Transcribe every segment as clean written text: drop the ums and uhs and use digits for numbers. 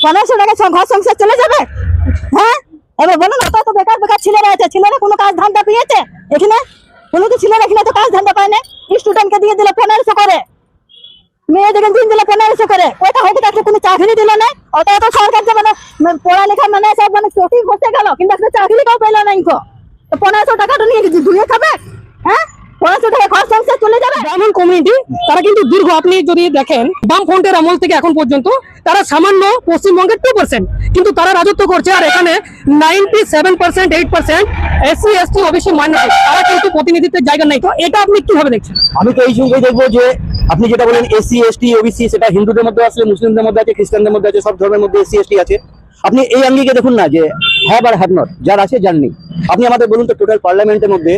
1500 টাকা ঘর সংসার চলে যাবে। হ্যাঁ এবার বলুন, তো বেকার বেকার ছেলেরা আছে, ছেলেরা কোনো কাজ ধান্দা পেয়েছে এখানে? কোনো তো ছেলেরা এখানে তো কাজ ধান্দা পায় না। স্টুডেন্টকে দিয়ে দিল 1500 করে, মেয়েদেরকে দিয়ে দিল 1500 করে, ওইটা হয়তো তাকে কোনো চাকরি দিল না। ওটা তো সরকার যে মানে পড়ালেখা মানে সব মানে চটি বসে গেল, কিন্তু একটা চাকরিটাও পেল না। ইনকো তো 1500 টাকাটা নিয়ে ঘুরিয়ে খাবে। হ্যাঁ 1500 টাকা ঘর সংসার চলে যাবে। ব্রাহ্মণ কমিউনিটি তারা কিন্তু দীর্ঘ, আপনি যদি দেখেন বামফ্রন্টের আমল থেকে এখন পর্যন্ত তারা সামান্য পশ্চিমবঙ্গের 2%, কিন্তু তারা রাজত্ব করছে। আর এখানে 97%, 8% এসসি এসটি ওবিসি মাইনরিটি, তারা কিন্তু প্রতিনিধিত্বের জায়গা নেই। তো এটা আপনি কিভাবে দেখছেন? আমি তো এই সঙ্গে দেখবো যে আপনি যেটা বলেন এসসি এসটি ওবিসি, সেটা হিন্দুদের মধ্যে আছে, মুসলিমদের মধ্যে আছে, খ্রিস্টানদের মধ্যে আছে, সব ধর্মের মধ্যে এসসি এসটি আছে। আপনি এই আঙ্গিকে দেখুন না যে হ্যাভ আর হ্যাভ নট, যার আছে যার নেই। আপনি আমাদের বলুন তো টোটাল পার্লামেন্টের মধ্যে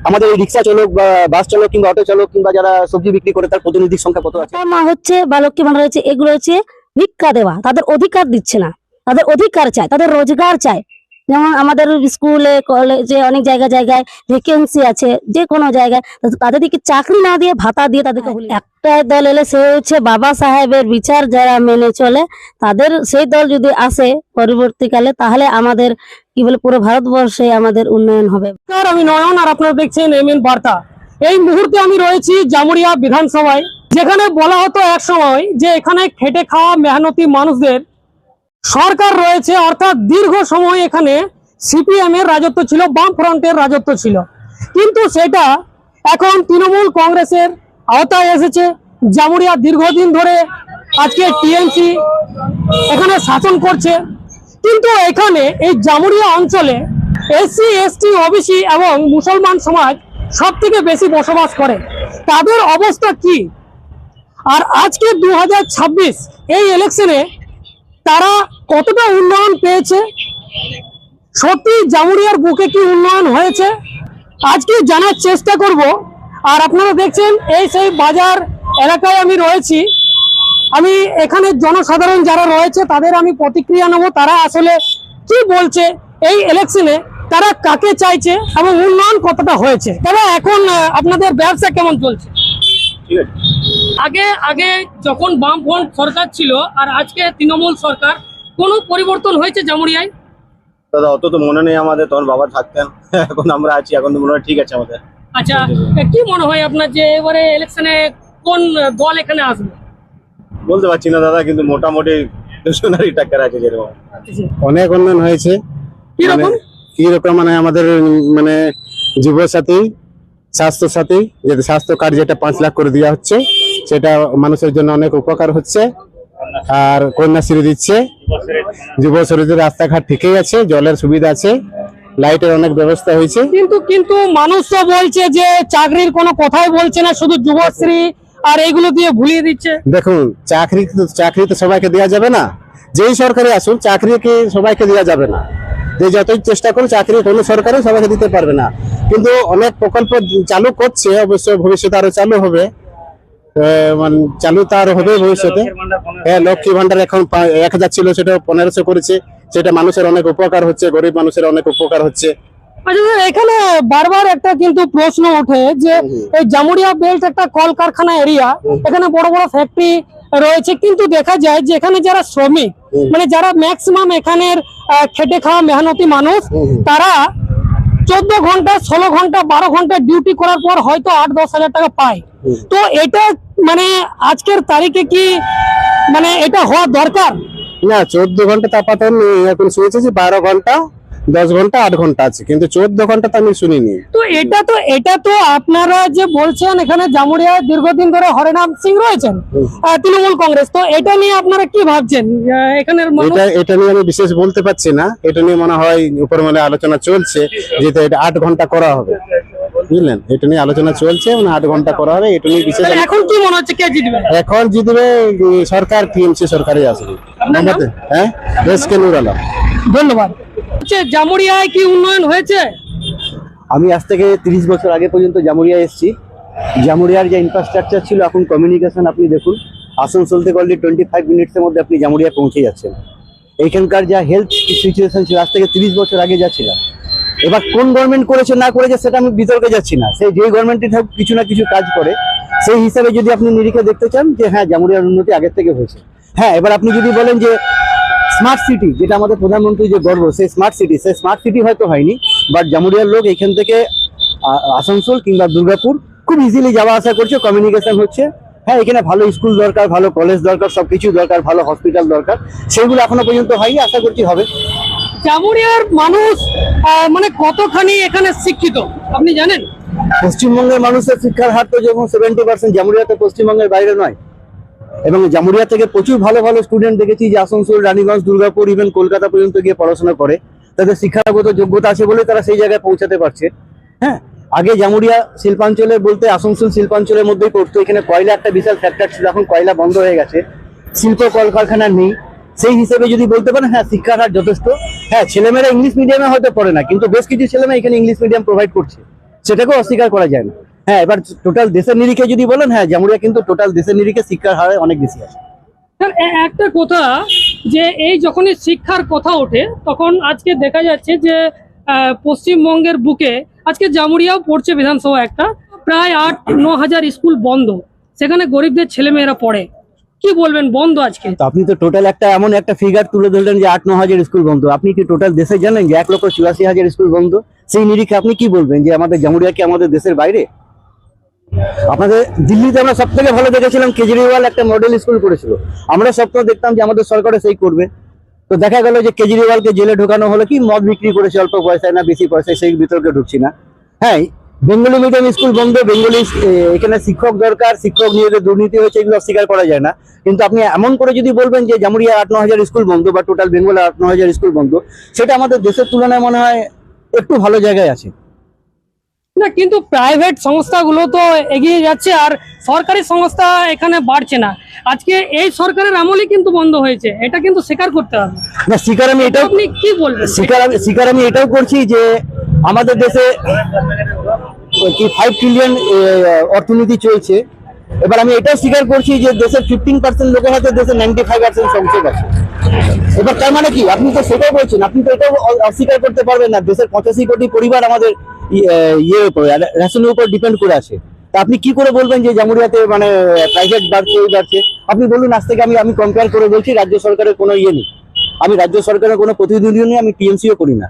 আমাদের এই রিক্সা চালক বা বাস চালক কিংবা অটো চালক কিংবা যারা সবজি বিক্রি করে তার প্রতিনিধির সংখ্যা কত আছে? মা হচ্ছে বা লক্ষ্মী ভান্ডার হচ্ছে, এগুলো হচ্ছে ভিক্ষা দেওয়া। তাদের অধিকার দিচ্ছে না, তাদের অধিকার চাই, তাদের রোজগার চাই। যেমন আমাদের স্কুলে কলেজে অনেক জায়গায় ভ্যাকেন্সি আছে, যে কোনো জায়গায় তাদেরকে চাকরি না দিয়ে ভাতা দিয়ে তাদেরকে একটা দল এলে, সে হচ্ছে বাবা সাহেবের বিচার যারা মেনে চলে, তাদের সেই দল যদি আসে পরবর্তীকালে, তাহলে আমাদের কি বলে পুরো ভারতবর্ষে আমাদের উন্নয়ন হবে। আমি নয়ন, আর আপনারা দেখছেন এমএন বার্তা। এই মুহূর্তে আমি রয়েছি জামুরিয়া বিধানসভায়, যেখানে বলা হতো এক সময় যে এখানে খেটে খাওয়া মেহনতি মানুষদের সরকার রয়েছে, অর্থাৎ দীর্ঘ সময় এখানে সিপিএম এর রাজত্ব ছিল, বাম ফ্রন্টের রাজত্ব ছিল। কিন্তু সেটা এখন তৃণমূল কংগ্রেসের আওতায় এসেছে। জামুরিয়া দীর্ঘদিন ধরে আজকে টিএমসি এখানে শাসন করছে, কিন্তু এখানে এই জামুরিয়া অঞ্চলে এসসি এসটি ওবিসি এবং মুসলমান সমাজ সব থেকে বেশি বসবাস করে। তাদের অবস্থা কি? আর আজকে 2026 এই ইলেকশনে তারা কতটা উন্নয়ন পেয়েছে? সত্যি জামুরিয়ার বুকে কি উন্নয়ন হয়েছে? আজকে জানার চেষ্টা করব। আর আপনারা দেখছেন এই সেই বাজার এলাকায় আমি রয়েছি। আমি এখানে জনসাধারণ যারা রয়েছে তাদের আমি প্রতিক্রিয়া নেব, তারা আসলে কি বলছে এই ইলেকশনে, তারা কাকে চাইছে এবং উন্নয়ন কতটা হয়েছে। তবে এখন আপনাদের ব্যবসা কেমন চলছে? আগে যখন বামফ্রন্ট সরকার ছিল আর আজকে তৃণমূল সরকার, কোনো পরিবর্তন হয়েছে জামুরিয়ায়? দাদা অত তো মনে নেই আমাদের, তখন বাবা থাকতেন, এখন আমরা আছি, এখন তো মনে হয় ঠিক আছে আমাদের। আচ্ছা, কি মনে হয় আপনার যে এবারে ইলেকশনে কোন দল এখানে আসবে? বলতে পারছি না দাদা, কিন্তু মোটামুটি দুশনারি টাকার আছে যেরকম। অনেক উন্নয়ন হয়েছে। কিরকম মানে আমাদের মানে যুবসাথী, স্বাস্থ্য সাথী, যেটা স্বাস্থ্য কার্ড যেটা 5 লাখ করে দেওয়া হচ্ছে, সেটা মানুষের জন্য অনেক উপকার হচ্ছে। আর কন্যাশ্রী দিচ্ছে, যুবশ্রীদের রাস্তাঘাট ঠিকই আছে, জলের সুবিধা আছে, লাইটের অনেক ব্যবস্থা হয়েছে। কিন্তু মানুষ তো বলছে যে চাকরির কোনো কথাই বলছে না, শুধু যুবশ্রী আর এইগুলো দিয়ে ভুলিয়ে দিচ্ছে। দেখুন, চাকরি তো সবাইকে দেওয়া যাবে না। যেই সরকারে আসুন, চাকরি কি সবাইকে দেওয়া যাবে না। যে যতই চেষ্টা করুন, চাকরি কোনো সরকারই সবাইকে দিতে পারবে না। কিন্তু অনেক প্রকল্প চালু করছে, অবশ্য ভবিষ্যতে আরো চালু হবে, মানে চালু তো আরো হবে ভবিষ্যতে। হ্যাঁ, লক্ষ্মী ভান্ডার এখন 1000 ছিল, সেটা 1500 করেছে, সেটা মানুষের অনেক উপকার হচ্ছে, গরিব মানুষের অনেক উপকার হচ্ছে। আচ্ছা, এখানে বারবার একটা কিন্তু প্রশ্ন ওঠে যে এই জামুরিয়া বেল্ট একটা কলকারখানা এরিয়া, এখানে বড় বড় ফ্যাক্টরি রয়েছে, কিন্তু দেখা যায় যে এখানে যারা শ্রমিক, মানে যারা ম্যাক্সিমাম এখানের খেটে খাওয়া মেহনতি মানুষ, তারা 14 ঘন্টা, 16 ঘন্টা, 12 ঘন্টা ডিউটি করার পর হয়তো 8-10 হাজার টাকা পায়। তো এটা মানে আজকের তারিখে কি মানে এটা হওয়া দরকার? না, 14 ঘন্টা তা পাতা এখন শুনেছি যে 12 ঘন্টা, 10 ঘন্টা, 8 ঘন্টা আছে, কিন্তু 14 ঘন্টা তো আমি শুনিনি। তো এটা তো আপনারা যে বলছেন এখানে জামুরিয়ায় দীর্ঘদিন ধরে হরেনাম সিং রয়েছেন, তৃণমূল কংগ্রেস, তো এটা নিয়ে আপনারা কি ভাবছেন? এখানের এটা নিয়ে আমি বিশেষ বলতে পারছি না। এটা নিয়ে মনে হয় উপর মনে আলোচনা চলছে, যেটা এটা 8 ঘন্টা করা হবে, বুঝলেন? এটা নিয়ে আলোচনা চলছে, মানে 8 ঘন্টা করা হবে। এটা নিয়ে বিশেষ এখন কি মনে হচ্ছে কে জিতবে? এখন জিতবে সরকার, টিএমসি সরকারই আসবে। হ্যাঁ, এসকে নূর আলম। ধন্যবাদ। জামুরিয়ায় কি উন্নয়ন হয়েছে? আমি আজ থেকে 30 বছর আগে পর্যন্ত জামুরিয়া এসেছি। জামুরিয়ার যে ইনফ্রাস্ট্রাকচার ছিল, এখন কমিউনিকেশন আপনি দেখুন, আসানসোল থেকে অলরেডি 25 মিনিটসের মধ্যে আপনি জামুরিয়া পৌঁছে যাচ্ছেন। এইখানকার যা হেলথ সিচুয়েশন ছিল আজ থেকে 30 বছর আগে যা ছিল, এবার কোন গভর্নমেন্ট করেছে না করেছে সেটা আমি বিতর্কে যাচ্ছি না। সেই যে গভর্নমেন্টই কিছু না কিছু কাজ করে, সেই হিসাবে যদি আপনি নিরিখে দেখতে চান যে হ্যাঁ জামুরিয়ার উন্নতি আগের থেকে হয়েছে। হ্যাঁ, এবার আপনি যদি বলেন যে স্মার্ট সিটি, যেটা আমাদের প্রধানমন্ত্রী যে গর্ব, সেই স্মার্ট সিটি হয়তো হয়নি, বাট জামুরিয়ার লোক এখান থেকে আসানসোল কিংবা দুর্গাপুর খুব ইজিলি যাওয়া আসা করছে, কমিউনিকেশন হচ্ছে। হ্যাঁ, এখানে ভালো স্কুল দরকার, ভালো কলেজ দরকার, সবকিছু দরকার, ভালো হসপিটাল দরকার, সেগুলো এখনো পর্যন্ত হয়নি, আশা করছি হবে। জামুরিয়ার মানুষ মানে কতখানি এখানে শিক্ষিত আপনি জানেন? পশ্চিমবঙ্গের মানুষের শিক্ষার হার তো যেমন 70%, জামুরিয়া তো পশ্চিমবঙ্গের বাইরে নয়। এবং জামুরিয়া থেকে প্রচুর ভালো ভালো স্টুডেন্ট দেখেছি যে আসানসোল, রানীগঞ্জ, দুর্গাপুর, ইভেন কলকাতা পর্যন্ত গিয়ে পড়াশোনা করে। তাদের শিক্ষাগত যোগ্যতা আছে বলে তারা সেই জায়গায় পৌঁছাতে পারছে। হ্যাঁ, আগে জামুরিয়া শিল্পাঞ্চলে বলতে আসানসোল শিল্পাঞ্চলের মধ্যেই পড়তো। এখানে কয়লা একটা বিশাল ফ্যাক্টর ছিল, এখন কয়লা বন্ধ হয়ে গেছে, শিল্প কলকারখানা নেই। সেই হিসেবে যদি বলতে পারেন, হ্যাঁ শিক্ষার হার যথেষ্ট। হ্যাঁ, ছেলেমেয়েরা ইংলিশ মিডিয়ামে হয়তো পড়ে না, কিন্তু বেশ কিছু ছেলেমেয়ে এখানে ইংলিশ মিডিয়াম প্রোভাইড করছে, সেটাকেও অস্বীকার করা যায় না। হ্যাঁ, এবার টোটাল দেশের নিরিখে যদি বলেন, হ্যাঁ জামুরিয়া কিন্তু টোটাল দেশের নিরিখে শিক্ষার হারে অনেক বেশি আছে। স্যার, একটা কথা যে এই যখনই শিক্ষার কথা ওঠে তখন আজকে দেখা যাচ্ছে যে পশ্চিমবঙ্গের বুকে আজকে জামুরিয়াও পড়ছে বিধানসভা একটা, প্রায় 8-9 হাজার স্কুল বন্ধ, সেখানে গরিবদের ছেলেমেয়েরা পড়ে। কি বলবেন, বন্ধ আজকে? তো আপনি তো টোটাল এমন একটা ফিগার তুলে ধরলেন যে 8-9 হাজার স্কুল বন্ধ। আপনি কি টোটাল দেশে জানেন যে 1,84,000 স্কুল বন্ধ? সেই নিরিখে আপনি কি বলবেন যে আমাদের জামুরিয়া কি আমাদের দেশের বাইরে? আপনাদের দিল্লিতে আমরা সব থেকে ভালো দেখেছিলাম, কেজরিওয়াল একটা মডেল স্কুল করেছিল। আমরা স্বপ্ন দেখতাম যে আমাদের সরকারে সেই করবে। তো দেখা গেল যে কেজরিওয়ালকে জেলে ঢোকানো হলো, কি মদ বিক্রি করেছে অল্প পয়সায় না বেশি পয়সায়, সেই বিতর্কে ঢুকছি না। হ্যাঁ, বেঙ্গলি মিডিয়াম স্কুল বন্ধ, বেঙ্গলি এখানে শিক্ষক দরকার, শিক্ষক নিয়ে দুর্নীতি হয়েছে, এগুলো অস্বীকার করা যায় না। কিন্তু আপনি এমন করে যদি বলবেন যে জামুরিয়া 8-9 হাজার স্কুল বন্ধ বা টোটাল বেঙ্গলে 8-9 হাজার স্কুল বন্ধ, সেটা আমাদের দেশের তুলনায় মনে হয় একটু ভালো জায়গায় আছে। না, কিন্তু প্রাইভেট সংস্থাগুলো তো এগিয়ে যাচ্ছে আর সরকারি সংস্থা এখানে বাড়ছে না। আজকে এই সরকারের আমলে কিন্তু বন্ধ হয়েছে, এটা কিন্তু স্বীকার করতে হবে। না, স্বীকার আমি এটাও, আপনি কি বলবেন? স্বীকার আমি এটাও করছি যে আমাদের দেশে কি 5 ট্রিলিয়ন অর্থনীতি চলছে। এবার আমি এটাও স্বীকার করছি যে দেশের 15% লোকের হাতে দেশের 95% সংসদ আছে। এবার তার মানে কি, আপনি তো সেটাই বলছেন, আপনি তো এটাও অস্বীকার করতে পারবেন না দেশের 85 কোটি পরিবার আমাদের রেশনের উপর ডিপেন্ড করে আছে। তা আপনি কি করে বলবেন যে জামুরিয়াতে মানে প্রাইভেট বাড়ছে? আপনি বলুন, আজ থেকে আমি কম্পেয়ার করে বলছি, রাজ্য সরকারের কোনো ইয়ে নেই, আমি রাজ্য সরকারের কোনো প্রতিনিধিও নেই, আমি টিএমসিও করি না।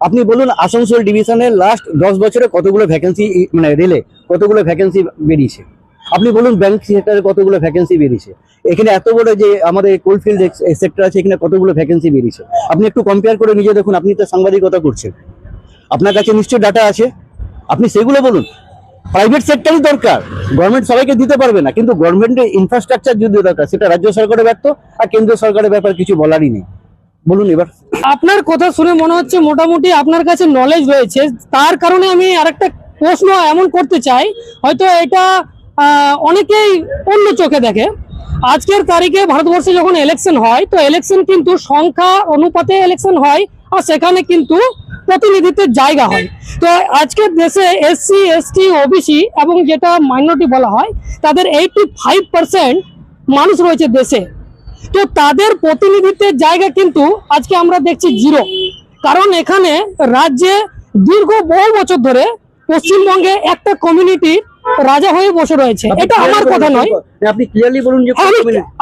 আপনি বলুন আসানসোল ডিভিশনের লাস্ট 10 বছরে কতগুলো ভ্যাকেন্সি, মানে রেলে কতগুলো ভ্যাকেন্সি বেরিয়েছে? আপনি বলুন ব্যাংক সেক্টরে কতগুলো ভ্যাকেন্সি বেরিয়েছে? এখানে এত বড় যে আমাদের কোলফিল্ড সেক্টর আছে, এখানে কতগুলো ভ্যাকেন্সি বেরিয়েছে? আপনি একটু কম্পেয়ার করে নিজে দেখুন। আপনি তো সাংবাদিকতা করছেন, আপনার কাছে নিশ্চয়ই ডাটা আছে, আপনি সেগুলো বলুন। প্রাইভেট সেক্টরই দরকার, গভর্নমেন্ট সবাইকে দিতে পারবে না, কিন্তু গভর্নমেন্টের ইনফ্রাস্ট্রাকচার যদি দরকার, সেটা রাজ্য সরকারের ব্যর্থ, আর কেন্দ্র সরকারের ব্যাপার কিছু বলারই নেই। বলুন এবার। আপনার কথা শুনে মনে হচ্ছে মোটামুটি আপনার কাছে নলেজ রয়েছে, তার কারণে আমি আরেকটা প্রশ্ন এমন করতে চাই, হয়তো এটা অনেকেই অন্য চোখে দেখে। আজকের তারিখে ভারতবর্ষে যখন ইলেকশন হয়, তো ইলেকশন কিন্তু সংখ্যা অনুপাতে ইলেকশন হয়, আর সেখানে কিন্তু প্রতিনিধিত্বের জায়গা হয়। তো আজকের দেশে এসসি, এসটি, ওবিসি এবং যেটা মাইনরিটি বলা হয়, তাদের 85% মানুষ রয়েছে দেশে। তো তাদের প্রতিনিধিত্বের জায়গা কিন্তু আজকে আমরা দেখছি 0। কারণ এখানে রাজ্যে দীর্ঘ বহু বছর ধরে পশ্চিমবঙ্গে একটা কমিউনিটি রাজা হয়ে বসে রয়েছে। এটা আমার কথা নয়, আপনি ক্লিয়ারলি বলুন যে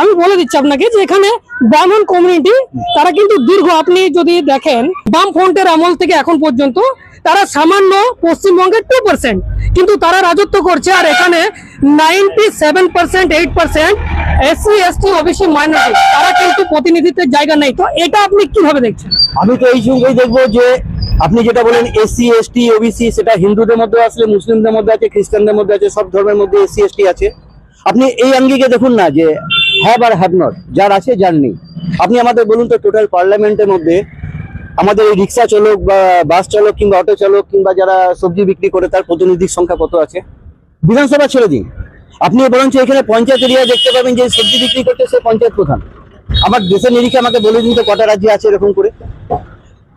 আমি বলে দিচ্ছি আপনাকে যে এখানে ব্রাহ্মণ কমিউনিটি, তারা কিন্তু দীর্ঘ, আপনি যদি দেখেন বামফ্রন্টের আমল থেকে এখন পর্যন্ত তারা সামান্য পশ্চিমবঙ্গের 2%, কিন্তু তারা রাজত্ব করছে। আর এখানে 97%, 8% এসসি, এসটি, ওবিসি, মাইনরিটি, তারা কিন্তু প্রতিনিধিত্বের জায়গা নেই। তো এটা আপনি কিভাবে দেখছেন? আমি তো এই সঙ্গেই দেখবো যে আপনি যেটা বলেন এসসি, এসটি, ওবিসি, সেটা হিন্দুদের মধ্যে আসলে, মুসলিমদের মধ্যে আছে, খ্রিস্টানদের মধ্যে আছে, সব ধর্মের মধ্যে এসসি, এসটি আছে। আপনি এই আঙ্গিকে দেখুন না যে হ্যাভ আর হ্যাভ নট, যার আছে যার নেই। আপনি আমাদের বলুন তো টোটাল পার্লামেন্টের মধ্যে আমাদের এই রিক্সা চালক বা বাস চালক কিংবা অটো চালক কিংবা যারা সবজি বিক্রি করে, তার প্রতিনিধির সংখ্যা কত আছে? বিধানসভা ছেড়ে দিন, আপনি বরঞ্চ এখানে পঞ্চায়েত এরিয়া দেখতে পাবেন যে সবজি বিক্রি করতে সে পঞ্চায়েত প্রধান। আমার দেশের নিরিখে আমাকে বলে দিন তো কটা রাজ্যে আছে এরকম করে।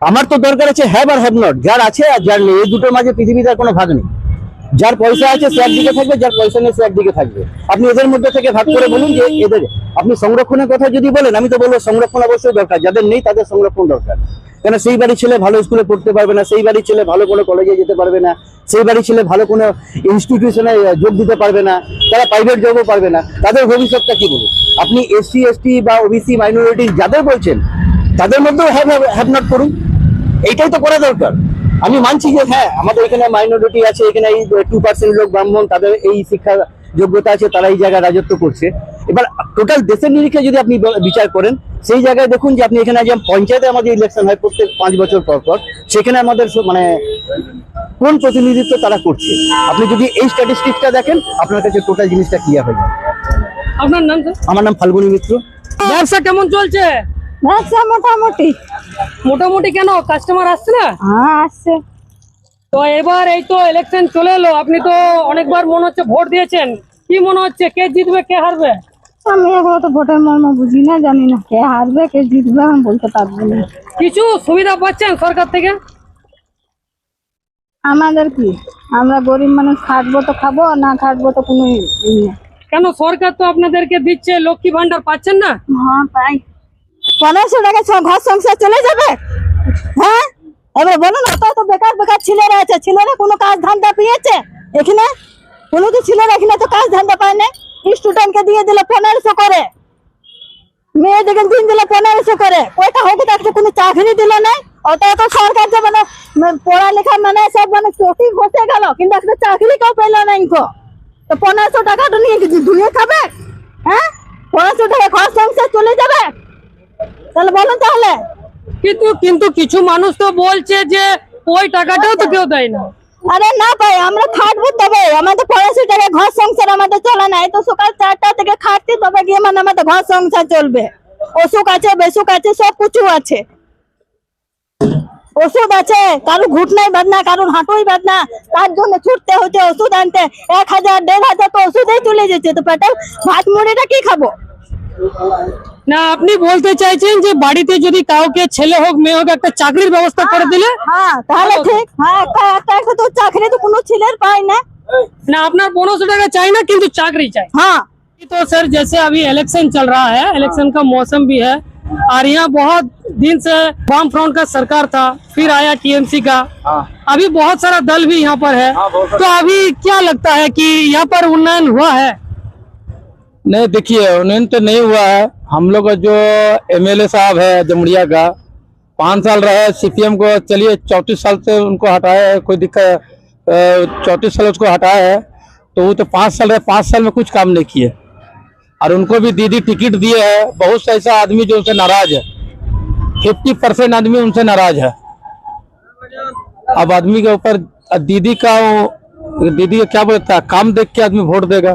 আমার তো দরকার আছে হ্যাভ আর হ্যাভ নট, যার আছে আর যার নেই, এই দুটোর মাঝে পৃথিবীতে আর কোনো ভাগ নেই। যার পয়সা আছে সে একদিকে থাকবে, যার পয়সা নেই সে একদিকে থাকবে। আপনি এদের মধ্যে থেকে ভাগ করে বলুন যে এদের, আপনি সংরক্ষণের কথা যদি বলেন, আমি তো বলবো সংরক্ষণ অবশ্যই দরকার, যাদের নেই তাদের সংরক্ষণ দরকার। কেন সেই বাড়ির ছেলে ভালো স্কুলে পড়তে পারবে না, সেই বাড়ির ছেলে ভালো কোনো কলেজে যেতে পারবে না, সেই বাড়ির ছেলে ভালো কোনো ইনস্টিটিউশনে যোগ দিতে পারবে না, তারা প্রাইভেট জবও পারবে না, তাদের ভবিষ্যৎটা কি বলুন? আপনি এসসি, এসটি বা ওবিসি, মাইনরিটি যাদের বলছেন, তাদের মধ্যেও হ্যাভ নট করুন, এইটাই তো করা দরকার। আমি মানছি যে হ্যাঁ আমাদের এখানে মাইনরিটি আছে, এখানে এই 2% লোক ব্রাহ্মণ, তাদের এই শিক্ষা যোগ্যতা আছে, তারা এই জায়গায় রাজত্ব করছে। এবার টোটাল দেশের নিরিখে যদি আপনি বিচার করেন, সেই জায়গায় দেখুন যে আপনি এখানে যে পঞ্চায়েতে আমাদের ইলেকশন হয় প্রত্যেক 5 বছর পর পর, সেখানে আমাদের মানে কোন প্রতিনিধিত্ব তারা করছে, আপনি যদি এই স্ট্যাটিস্টিক্সটা দেখেন আপনার কাছে টোটাল জিনিসটা ক্লিয়ার হয়ে যাবে। আপনার নাম স্যার? আমার নাম ফাল্গুনী মিত্র। ব্যবসা কেমন চলছে? ব্যবসা মোটামুটি। মোটামুটি কেন, কাস্টমার আসছে না? হ্যাঁ আসছে। তো এবার এই তো ইলেকশন চলে এলো, আপনি তো অনেকবার মনে হচ্ছে ভোট দিয়েছেন, কি মনে হচ্ছে কে জিতবে কে হারবে? আমি এগুলো তো ভোটের মর্ম বুঝি না, জানি না কে হারবে কে জিতবে আমি বলতে পারবো না। কিছু সুবিধা পাচ্ছেন সরকার থেকে? আমাদের কি, আমরা গরিব মানুষ, খাটবো তো খাবো, না খাটবো তো কোনো ই নেই। কেন, সরকার তো আপনাদেরকে দিচ্ছে, লক্ষ্মী ভান্ডার পাচ্ছেন না? হ্যাঁ তাই 1500 টাকা ঘর সংসার চলে যাবে। হ্যাঁ এবার বলো না, তো বেকার বেকার ছেলেরা আছে, ছেলেরা কোনো কাজ ধান্দা পেয়েছে এখানে? কোনো তো ছেলেরা এখানে তো কাজ ধান্দা পায় না। স্টুডেন্টকে দিয়ে দিলে 1500 করে, মেয়েদেরকে দিন দিলে 1500 করে, কয়টা হোক একটা কোনো চাকরি দিল না। অত অত সরকার যে মানে পড়ালেখা মানে সব মানে চটি বসে গেল, কিন্তু একটা চাকরি কেউ পেল না ইনকো। তো 1500 টাকাটা নিয়ে ধুয়ে খাবে? হ্যাঁ 1500 টাকা ঘর সংসার চলে যাবে? তাহলে বলুন তাহলে। কিন্তু কিছু মানুষ তো বলছে যে ওই টাকাটাও তো কেউ দেয় না। আরে না ভাই, আমরা খাটবো তবে আমাদের 1500 টাকা ঘর সংসার আমাদের চলে না। এই তো সকাল 4টা থেকে খাটতে তবে গিয়ে মানে আমাদের ঘর সংসার চলবে। অসুখ আছে, বেসুখ আছে, সব কিছু আছে। ওষুধ আছে, কারো ঘুটনাই বাদনা, কারোর হাঁটুই বাদনা, তার জন্য ছুটতে হচ্ছে ওষুধ আনতে। 1000 1500 তো ওষুধেই চলে যাচ্ছে, তো পেটে ভাত মুড়িটা কি খাবো? না, আপনি বলতে চাইছেন যে বাড়িতে যদি কাউকে ছেলে হোক মেয়ে হোক একটা চাকরির ব্যবস্থা করে দিলে? হ্যাঁ তাহলে ঠিক। হ্যাঁ একটা তো চাকরি তো কোনো ছেলের পায় ना। ना अपना 1500 টাকা চাই না, কিন্তু চাকরি চাই। हाँ तो सर जैसे अभी इलेक्शन चल रहा है, इलेक्शन का मौसम भी है, और यहाँ बहुत दिन से वाम फ्रंट का सरकार था, फिर आया टीएमसी का, अभी बहुत सारा दल भी यहाँ पर है। तो अभी क्या लगता है कि यहाँ पर उन्नयन हुआ है? नहीं, देखिए उन्नयन तो नहीं हुआ है। हम लोग का जो एमएलए साहब है जमुड़िया का, 5 साल रहे सीपीएम को, चलिए 34 साल से उनको हटाया है, कोई दिक्कत 34 साल उसको हटाया है, तो वो तो 5 साल रहे, 5 साल में कुछ काम नहीं किए। और उनको भी दीदी टिकट दिए है। बहुत से ऐसा आदमी जो उनसे नाराज है, 50% आदमी उनसे नाराज है। अब आदमी के ऊपर दीदी का क्या बोलता है, काम देख के आदमी वोट देगा।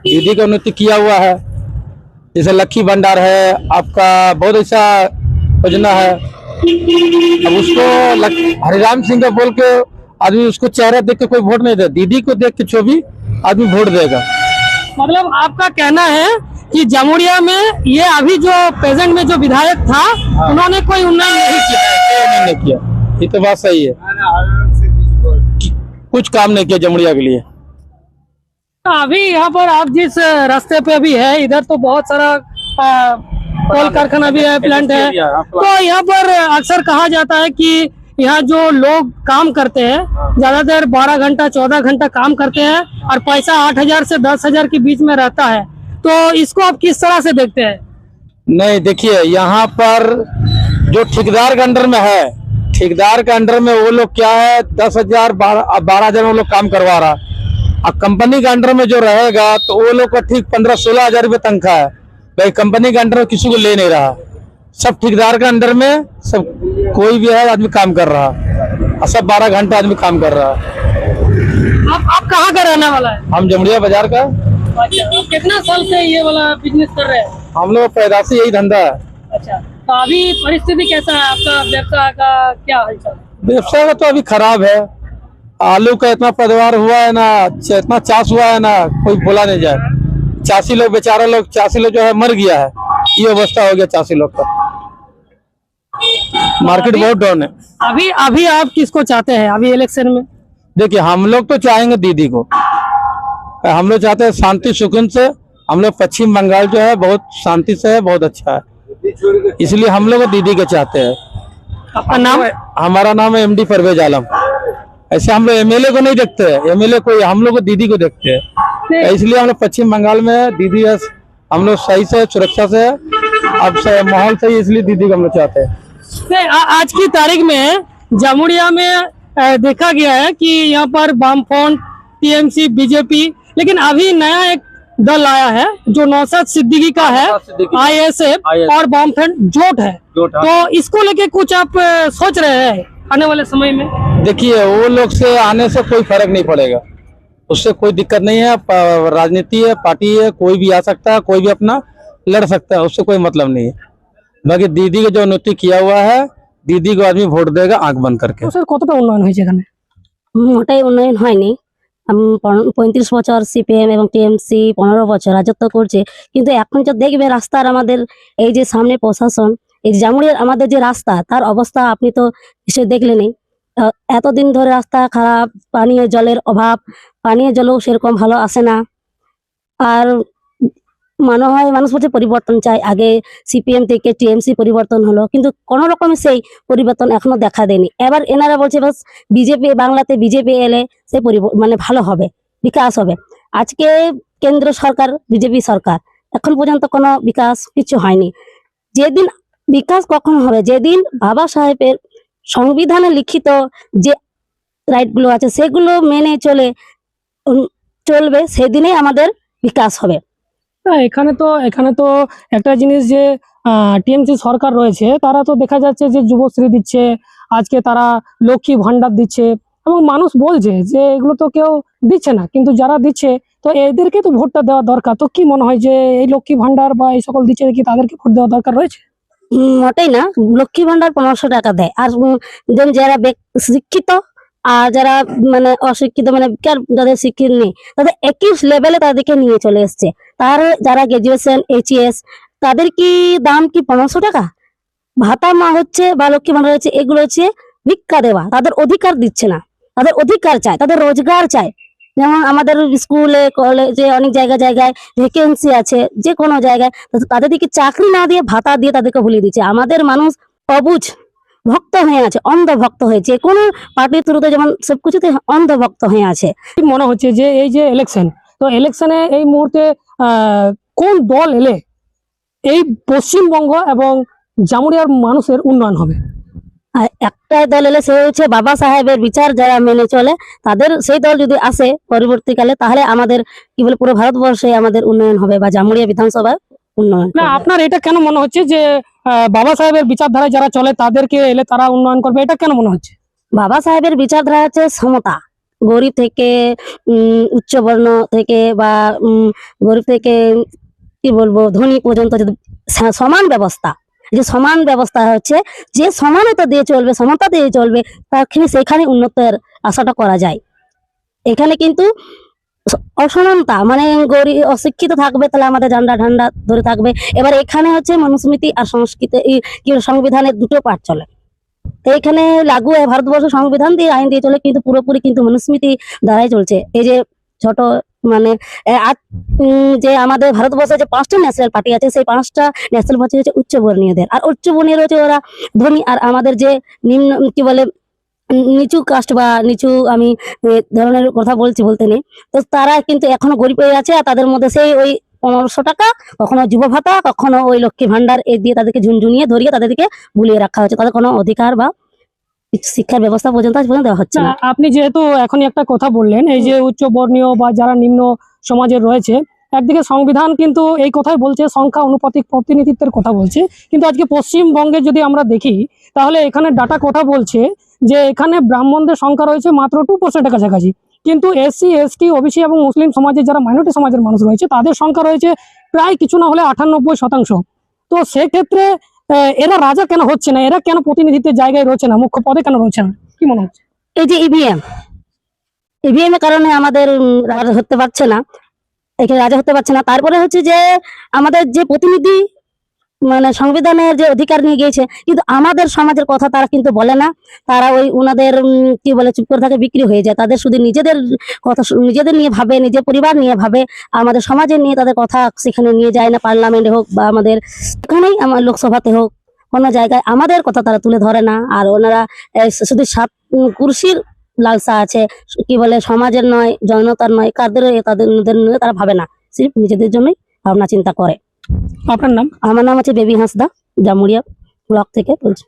दीदी का उन्नति किया हुआ है, जैसे लक्की भंडार है आपका, बहुत ऐसा योजना है। अब उसको हरिराम सिंह का बोल के आदमी उसको चेहरा देख के कोई वोट नहीं देगा, दीदी को देख के जो भी आदमी वोट देगा। मतलब आपका कहना है कि जामुड़िया में ये अभी जो प्रेजेंट में जो विधायक था, उन्होंने कोई उन्नयन नहीं किया? नहीं किया, ये तो बात सही है, कुछ काम नहीं किया जमुड़िया के लिए। अभी यहाँ पर आप जिस रास्ते पे भी है, इधर तो बहुत सारा कोल कारखाना भी है, प्लांट है। तो यहाँ पर अक्सर कहा जाता है कि यहाँ जो लोग काम करते हैं, ज्यादातर 12 घंटा 14 घंटा काम करते हैं, और पैसा 8000 से 10,000 के बीच में रहता है। तो इसको आप किस तरह से देखते हैं? नहीं, देखिए यहाँ पर जो ठेकेदार के अंडर में है, ठेकेदार के अंडर में वो लोग क्या है, 10,000 12,000 वो लोग काम करवा रहा। अब कंपनी के अंडर में जो रहेगा तो वो लोग का ठीक 15-16 हजार रुपये तनख्वाह है। भाई कंपनी के अंडर में किसी को ले नहीं रहा, सब ठेकेदार के अंडर में सब कोई भी है आदमी काम कर रहा, और सब 12 घंटा आदमी काम कर रहा है। आप कहाँ का रहने वाला है? हम जमुड़िया बाजार का। अच्छा, आप कितना साल से ये वाला बिजनेस कर रहे हैं? हम लोग पैदाशी यही धंधा है। अच्छा, तो अभी परिस्थिति कैसा है आपका, व्यवसाय का क्या हालचाल? व्यवसाय का तो अभी खराब है। आलू का इतना पैदावार हुआ है ना, इतना चाष हुआ है ना, कोई बोला नहीं जाए। 84 लोग बेचारा लोग 84 लोग जो है मर गया है, ये अवस्था हो गया 84 लोग का। मार्केट बहुत डाउन है। अभी आप किसको चाहते हैं अभी इलेक्शन में? देखिए हम लोग तो चाहेंगे दीदी को, हम लोग चाहते हैं शांति सुकून से। हम लोग पश्चिम बंगाल जो है बहुत शांति से है, बहुत अच्छा है, इसलिए हम लोग दीदी के चाहते हैं। आपका नाम? हमारा नाम है MD परवेज आलम। ऐसे हम लोग एमएलए को नहीं देखते हैं, एमएलए को, हम लोग दीदी को देखते हैं, इसलिए हम लोग पश्चिम बंगाल में दीदी है, हम लोग सही से सुरक्षा से है, अब से माहौल सही है, इसलिए दीदी को हम लोग चाहते हैं। आज की तारीख में जामुड़िया में देखा गया है कि यहाँ पर वामफ्रंट, टीएमसी, बीजेपी, लेकिन अभी नया एक दल आया है जो नौशाद सिद्दीकी का है, आईएसएफ और वामफ्रंट जोट है। तो इसको लेके कुछ आप सोच रहे हैं आने वाले समय में? देखिए, वो लोग से आने से कोई फर्क नहीं पड़ेगा, उससे कोई दिक्कत नहीं है। राजनीति है, पार्टी है, कोई भी आ सकता है, कोई भी अपना लड़ सकता है, उससे कोई मतलब नहीं है। बाकी दीदी का जो उन्नति किया हुआ है, दीदी को आदमी ভোট देगा आंख बंद करके। তো স্যার কতটা উন্নয়ন হয়েছে এখানে? মোটাই উন্নয়ন হয়নি। 35 বছর সিপিএম এবং টিএমসি 15 বছর রাজত্ব করছে, কিন্তু এখন যে দেখবে রাস্তার আমাদের এই যে সামনে প্রশাসন, এই যে জামুড়িয়ার আমাদের যে রাস্তা তার অবস্থা আপনি তো এসে দেখলেনই। এতদিন ধরে রাস্তা খারাপ, পানীয় জলের অভাব, পানীয় জলও সেরকম ভালো আসে না। আর মনে হয় মানুষ বলছে পরিবর্তন চাই, আগে সিপিএম থেকে টিএমসি পরিবর্তন হলো, কিন্তু কোন রকমের সেই পরিবর্তন এখনো দেখা দেয়নি। এবার এনারা বলছে বাস বিজেপি, বাংলাতে বিজেপি এলে সেই মানে ভালো হবে, বিকাশ হবে। আজকে কেন্দ্র সরকার বিজেপি সরকার, এখন পর্যন্ত কোনো বিকাশ কিছু হয়নি। যেদিন বিকাশ কখন হবে, যেদিন বাবা সাহেবের সংবিধানে লিখিত যে রাইট গুলো আছে সেগুলো মেনে চলবে, সেদিনেই আমাদের বিকাশ হবে। না, এখানে তো একটা জিনিস যে টিএমসি সরকার রয়েছে, তারা তো দেখা যাচ্ছে যে যুবশ্রী দিচ্ছে, আজকে তারা লক্ষ্মী ভান্ডার দিচ্ছে, এবং মানুষ বলছে যে এগুলো তো কেউ দিচ্ছে না, কিন্তু যারা দিচ্ছে তো এদেরকে তো ভোটটা দেওয়া দরকার। তো কি মনে হয় যে এই লক্ষ্মী ভান্ডার বা এই সকল দিচ্ছে কি তাদেরকে ভোট দেওয়া দরকার রয়েছে? মোটেই না। লক্ষ্মী ভান্ডার 1500 টাকা দেয়, আর যারা শিক্ষিত আর যারা মানে অশিক্ষিত, মানে যাদের শিক্ষিত নেই তাদের একই লেভেলে তাদেরকে নিয়ে চলে এসছে। তার যারা গ্রাজুয়েশন, এইচএস, তাদের কি দাম কি 1500 টাকা? ভাতা মা হচ্ছে বা লক্ষ্মী ভান্ডার হচ্ছে, এগুলো হচ্ছে ভিক্ষা দেওয়া, তাদের অধিকার দিচ্ছে না। তাদের অধিকার চাই, তাদের রোজগার চাই। যেমন আমাদের স্কুলে কলেজে অনেক জায়গায় ভ্যাকেন্সি আছে, যে কোনো জায়গায় তাদেরকে চাকরি না দিয়ে ভাতা দিয়ে তাদেরকে ভুলিয়ে দিচ্ছে। আমাদের মানুষ অবুঝ ভক্ত হয়ে আছে, অন্ধভক্ত হয়েছে, কোনো পার্টির থ্রুতে যেমন সবকিছুতে অন্ধভক্ত হয়ে আছে। কি মনে হচ্ছে যে এই যে ইলেকশন, তো ইলেকশনে এই মুহূর্তে কোন দল এলে এই পশ্চিমবঙ্গ এবং জামুড়িয়ার মানুষের উন্নয়ন হবে? আর একটাই দল এলে, সে হচ্ছে বাবা সাহেবের বিচার যারা মেনে চলে, তাদের সেই দল যদি আসে পরবর্তীকালে, তাহলে আমাদের কি বলে পুরো ভারতবর্ষে আমাদের উন্নয়ন হবে বা জামুড়িয়া বিধানসভায় উন্নয়ন না, হবে। আপনার এটা কেন মনে হচ্ছে যে বাবা সাহেবের বিচারধারায় যারা চলে তাদেরকে এলে তারা উন্নয়ন করবে, এটা কেন মনে হচ্ছে? বাবা সাহেবের বিচারধারা হচ্ছে সমতা, গরিব থেকে উচ্চ বর্ণ থেকে বা গরিব থেকে কি বলবো ধনী পর্যন্ত যদি সমান ব্যবস্থা, যে সমান ব্যবস্থা হচ্ছে যে সমানতা দিয়ে চলবে, সমতা দিয়ে চলবে, তারখানে সেখানে উন্নতের আশাটা করা যায়। এখানে কিন্তু অসমানতা, মানে গরিব অশিক্ষিত থাকবে তাহলে আমাদের ঝান্ডা ঠান্ডা ধরে থাকবে। এবার এখানে হচ্ছে মনুস্মৃতি আর সংস্কৃতি কি সংবিধানের দুটো পার্ট চলে। তো এখানে লাগু হয় ভারতবর্ষ সংবিধান দিয়ে আইন দিয়ে চলে, কিন্তু পুরোপুরি কিন্তু মনুস্মৃতি দ্বারাই চলছে। এই যে ছোট মানে যে আমাদের ভারতবর্ষে যে 5টা ন্যাশনাল পার্টি আছে, সেই 5টা ন্যাশনাল পার্টি হচ্ছে উচ্চ বর্ণীয়দের, আর উচ্চ বর্ণীয় হচ্ছে ওরা ধনী, আর আমাদের যে নিম্ন কি বলে নিচু কাস্ট বা নিচু, আমি ধরনের কথা বলতে নেই, তো তারা কিন্তু এখনো গরিব হয়ে আছে। আর তাদের মধ্যে সেই ওই 1500 টাকা, কখনো যুব ভাতা, কখনো ওই লক্ষ্মী ভান্ডার এই দিয়ে তাদেরকে ঝুনঝুনিয়ে ধরিয়ে তাদেরকে ভুলিয়ে রাখা হচ্ছে। তাদের কোনো অধিকার বা শিক্ষার ব্যবস্থা পর্যন্ত আজ পর্যন্ত দেওয়া হচ্ছে না। আপনি যেহেতু এখনই একটা কথা বললেন, এই যে উচ্চ বর্ণীয় বা যারা নিম্ন সমাজের রয়েছে, একদিকে সংবিধান কিন্তু এই কথাই বলছে, সংখ্যা অনুপাতিক প্রতিনিধিত্বের কথা বলছে, কিন্তু আজকে পশ্চিমবঙ্গে যদি আমরা দেখি তাহলে এখানে ডাটা কথা বলছে যে এখানে ব্রাহ্মণদের সংখ্যা রয়েছে মাত্র 2% কাছাকাছি, কিন্তু এসসি, এসটি, ওবিসি এবং মুসলিম সমাজের যারা মাইনরিটি সমাজের মানুষ রয়েছে তাদের সংখ্যা রয়েছে প্রায় কিছু না হলে 98%। তো সেক্ষেত্রে এরা রাজা কেন হচ্ছে না? এরা কেন প্রতিনিধিত্বের জায়গায় রয়েছে না, মুখ্য পদে কেন রয়েছে না? কি মনে হচ্ছে? এই যে ইভিএম এর কারণে আমাদের রাজা হতে পারছে না, এখানে রাজা হতে পারছে না। তারপরে হচ্ছে যে আমাদের যে প্রতিনিধি মানে সংবিধানের যে অধিকার নিয়ে গিয়েছে, কিন্তু আমাদের সমাজের কথা তারা কিন্তু বলে না। তারা ওই ওনাদের কি বলে চুপ করে থাকে, বিক্রি হয়ে যায়। তাদের শুধু নিজেদের কথা, নিজেদের নিয়ে ভাবে, নিজের পরিবার নিয়ে ভাবে, আমাদের সমাজের নিয়ে তাদের কথা সেখানে নিয়ে যায় না। পার্লামেন্টে হোক বা আমাদের এখানেই আমার লোকসভাতে হোক, কোনো জায়গায় আমাদের কথা তারা তুলে ধরে না। আর ওনারা শুধু 7 কুরসির লালসা আছে, কি বলে সমাজের নয়, জনতার নয়, কাদের তাদের তারা ভাবে না, সির্ফ নিজেদের জন্যই ভাবনা চিন্তা করে। আপনার নাম? আমার নাম হচ্ছে বেবি হাঁসদা, জামুরিয়া ব্লক থেকে বলছি।